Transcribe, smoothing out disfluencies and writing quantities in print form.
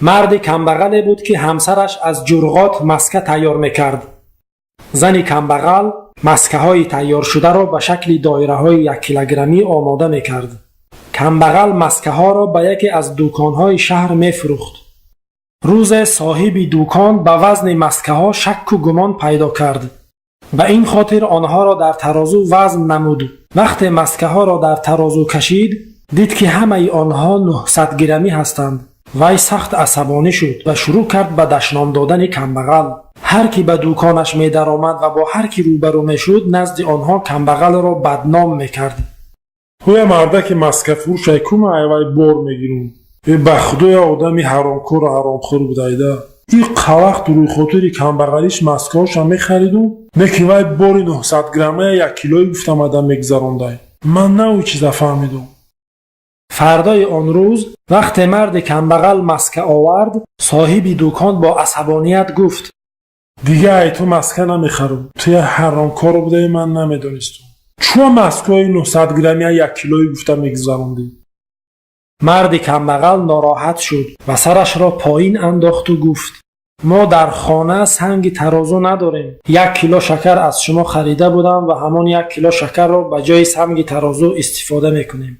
مرد کمبغلی بود که همسرش از جرغات مسکه تیار میکرد. زن کمبغل مسکه های تیار شده را به شکل دایره های 1 کیلوگرمی آماده میکرد. کمبغل مسکه ها را به یکی از دکان های شهر میفروخت. روز صاحب دکان به وزن مسکه ها شک و گمان پیدا کرد. به این خاطر آنها را در ترازو وزن نمود. وقتی مسکه ها را در ترازو کشید، دید که همه آنها 900 گرمی هستند. وی سخت عصبانی شد و شروع کرد به دشنام دادن کمبغل. هر کی به دکانش می در آمد و با هر کی روبرو می شد نزد آنها کمبغل را بدنام می کرد. هوی مرده که مسکه فروش ایکوم ایوی بار میگیرون. به خدای آدمی حرامکار و حرامخور بودایده. این قوقت روی خاطر کمبغلیش مسکه هاش هم میخریدون. نکی وی باری 900 گرمه 1 کیلوی گفتم آدم میگذرانده. من نه او چیزا فهمیدم. فردای آن روز وقت مرد کمبغل مسکه آورد، صاحب دکان با عصبانیت گفت: دیگه ای تو مسکه نمیخرم. تو یه حرامکار بوده، من نمیدونستم. چون مسکه های 900 گرمی 1 کیلوی گفتم میگذراندی؟ مرد کمبغل ناراحت شد و سرش را پایین انداخت و گفت: ما در خانه سنگ ترازو نداریم. 1 کیلو شکر از شما خریده بودم و همان 1 کیلو شکر را به جای سنگ ترازو استفاده میکنیم.